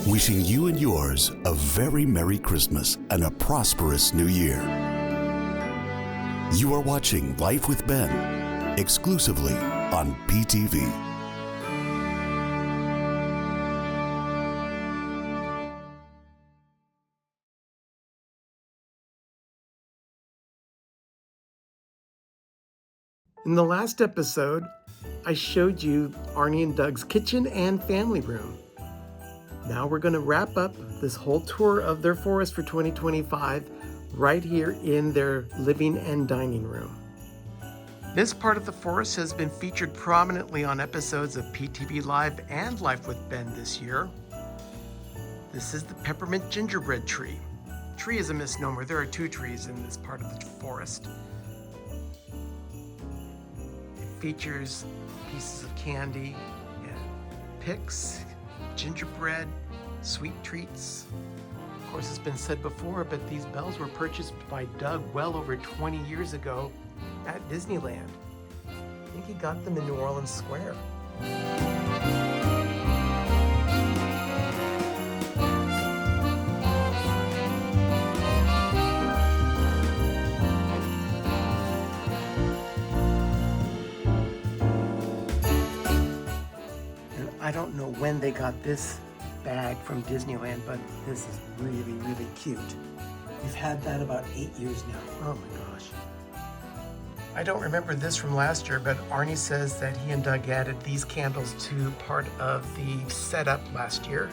wishing you and yours a very Merry Christmas and a prosperous New Year. You are watching Life with Ben, exclusively on PTV. In the last episode, I showed you Arnie and Doug's kitchen and family room. Now we're going to wrap up this whole tour of their forest for 2025 right here in their living and dining room. This part of the forest has been featured prominently on episodes of PTV Live and Life with Ben this year. This is the peppermint gingerbread tree. Tree is a misnomer. There are two trees in this part of the forest. Features pieces of candy and picks, gingerbread, sweet treats. Of course, it's been said before, but these bells were purchased by Doug well over 20 years ago at Disneyland. I think he got them in New Orleans Square. I don't know when they got this bag from Disneyland, but this is really, really cute. We've had that about 8 years now. Oh my gosh. I don't remember this from last year, but Arnie says that he and Doug added these candles to part of the setup last year.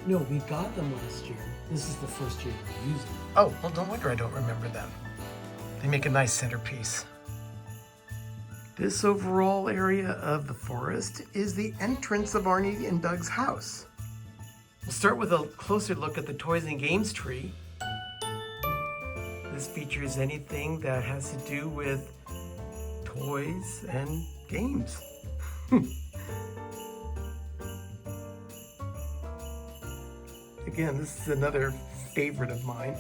No, we got them last year. This is the first year we used them. Oh, well, no wonder I don't remember them. They make a nice centerpiece. This overall area of the forest is the entrance of Arnie and Doug's house. We'll start with a closer look at the toys and games tree. This features anything that has to do with toys and games. Again, this is another favorite of mine.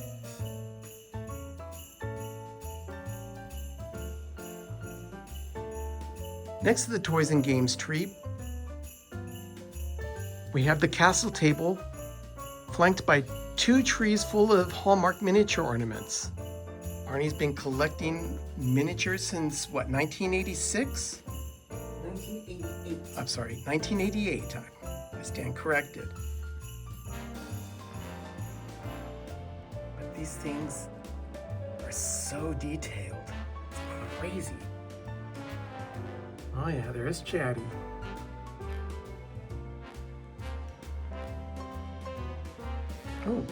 Next to the toys and games tree, we have the castle table flanked by two trees full of Hallmark miniature ornaments. Arnie's been collecting miniatures since, what, 1986? 1988. I'm sorry, 1988. I stand corrected. But these things are so detailed. It's crazy. Oh yeah, there is Chatty. Oh,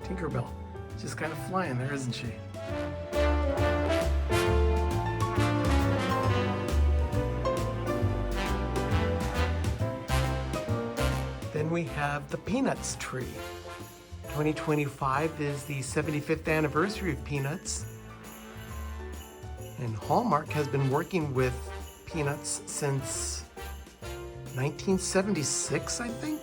Tinkerbell. Just kind of flying there, isn't she? Then we have the Peanuts tree. 2025 is the 75th anniversary of Peanuts. And Hallmark has been working with Peanuts since 1976, I think.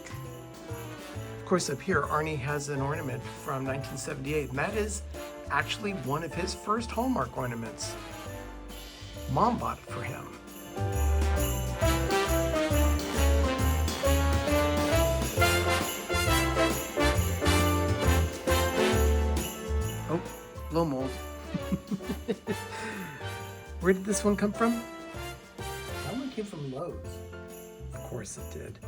Of course, up here, Arnie has an ornament from 1978, and that is actually one of his first Hallmark ornaments. Mom bought it for him. Oh, blow mold. Where did this one come from? Came from Lowe's. Of course it did.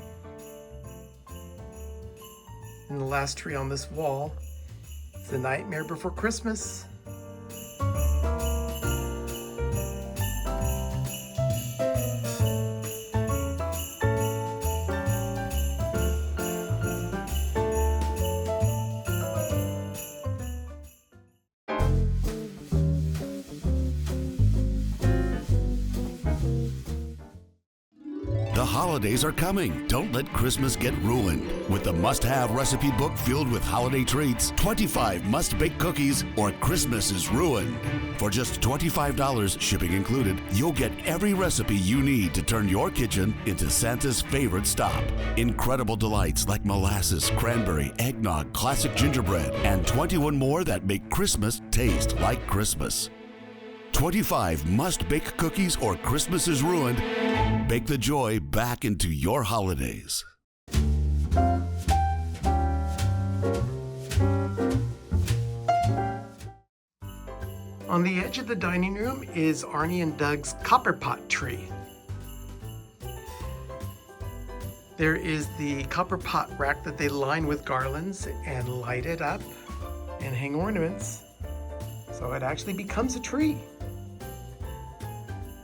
And the last tree on this wall is The Nightmare Before Christmas. The holidays are coming. Don't let Christmas get ruined with the must-have recipe book filled with holiday treats, 25 must-bake cookies, or Christmas is ruined. For just $25, shipping included, you'll get every recipe you need to turn your kitchen into Santa's favorite stop. Incredible delights like molasses, cranberry, eggnog, classic gingerbread, and 21 more that make Christmas taste like Christmas. 25 must-bake cookies or Christmas is ruined. Bake the joy back into your holidays. On the edge of the dining room is Arnie and Doug's copper pot tree. There is the copper pot rack that they line with garlands and light it up and hang ornaments, so it actually becomes a tree.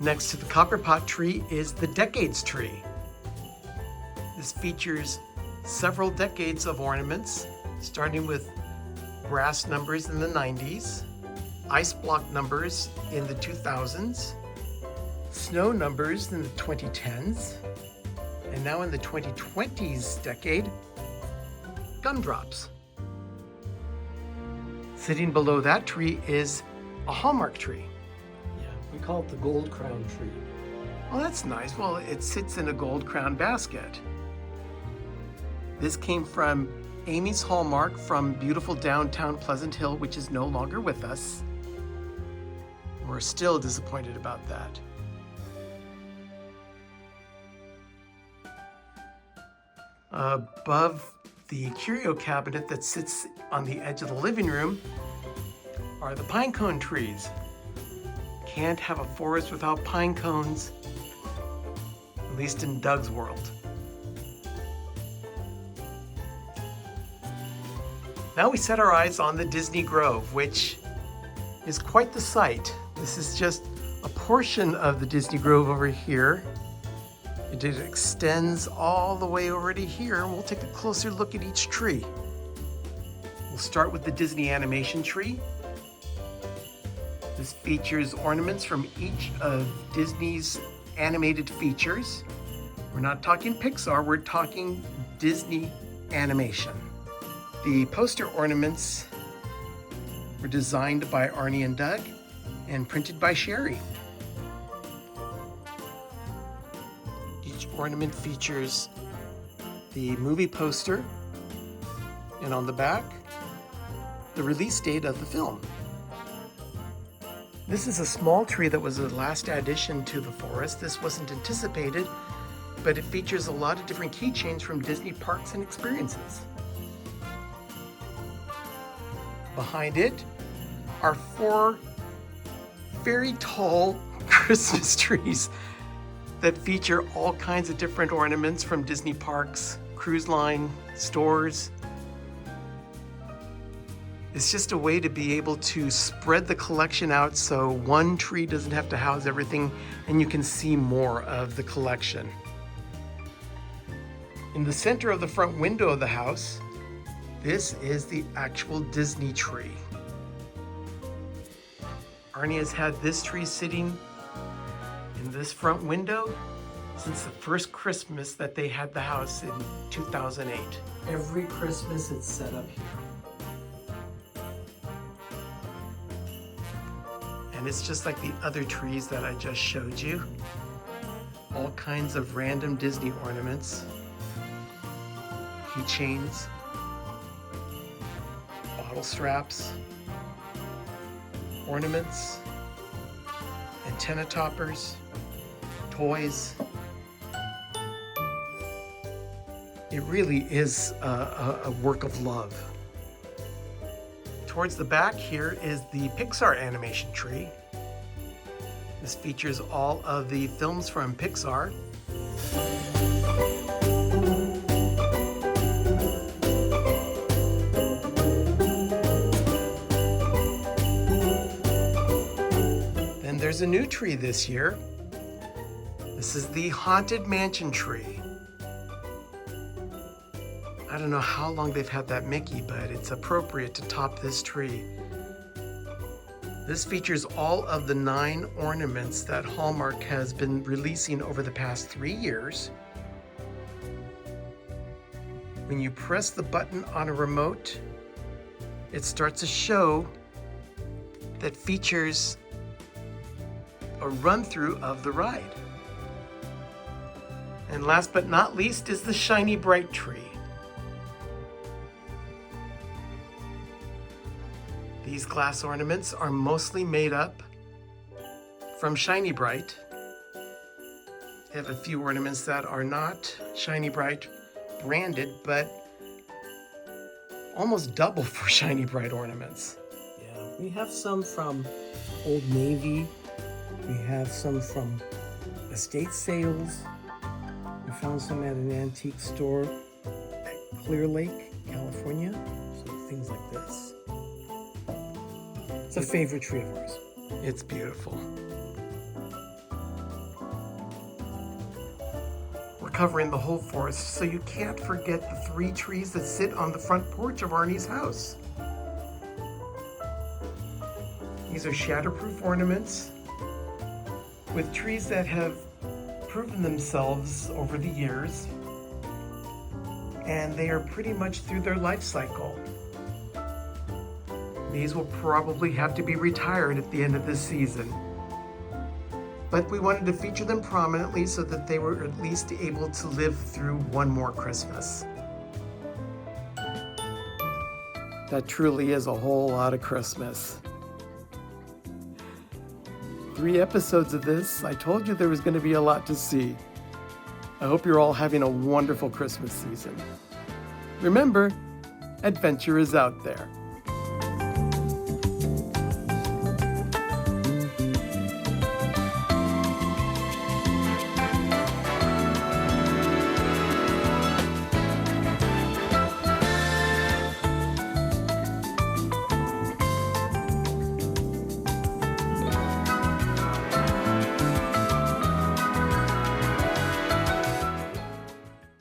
Next to the copper pot tree is the decades tree. This features several decades of ornaments, starting with brass numbers in the 90s, ice block numbers in the 2000s, snow numbers in the 2010s, and now in the 2020s decade, gumdrops. Sitting below that tree is a Hallmark tree. Yeah, we call it the gold crown tree. Oh, that's nice. Well, it sits in a gold crown basket. This came from Amy's Hallmark from beautiful downtown Pleasant Hill, which is no longer with us. We're still disappointed about that. Above the curio cabinet that sits on the edge of the living room are the pine cone trees. Can't have a forest without pine cones, at least in Doug's world. Now we set our eyes on the Disney Grove, which is quite the sight. This is just a portion of the Disney Grove over here. It extends all the way over to here. We'll take a closer look at each tree. We'll start with the Disney animation tree. This features ornaments from each of Disney's animated features. We're not talking Pixar, we're talking Disney animation. The poster ornaments were designed by Arnie and Doug and printed by Sherry. Each ornament features the movie poster, and on the back, the release date of the film. This is a small tree that was the last addition to the forest. This wasn't anticipated, but it features a lot of different keychains from Disney parks and experiences. Behind it are 4 very tall Christmas trees that feature all kinds of different ornaments from Disney parks, cruise line, stores. It's just a way to be able to spread the collection out so one tree doesn't have to house everything and you can see more of the collection. In the center of the front window of the house, this is the actual Disney tree. Arnie has had this tree sitting in this front window since the first Christmas that they had the house in 2008. Every Christmas it's set up here. And it's just like the other trees that I just showed you. All kinds of random Disney ornaments, keychains, bottle straps, ornaments, antenna toppers, toys. It really is a work of love. Towards the back here is the Pixar animation tree. This features all of the films from Pixar. Then there's a new tree this year. This is the Haunted Mansion tree. I don't know how long they've had that Mickey, but it's appropriate to top this tree. This features all of the 9 ornaments that Hallmark has been releasing over the past 3 years. When you press the button on a remote, it starts a show that features a run-through of the ride. And last but not least is the Shiny Bright tree. These glass ornaments are mostly made up from Shiny Bright. They have a few ornaments that are not Shiny Bright branded, but almost double for Shiny Bright ornaments. Yeah, we have some from Old Navy. We have some from estate sales. We found some at an antique store at Clear Lake, California. So things like this. It's a favorite tree of ours. It's beautiful. We're covering the whole forest, so you can't forget the 3 trees that sit on the front porch of Arnie's house. These are shatterproof ornaments with trees that have proven themselves over the years, and they are pretty much through their life cycle. These will probably have to be retired at the end of this season. But we wanted to feature them prominently so that they were at least able to live through one more Christmas. That truly is a whole lot of Christmas. 3 episodes of this. I told you there was going to be a lot to see. I hope you're all having a wonderful Christmas season. Remember, adventure is out there.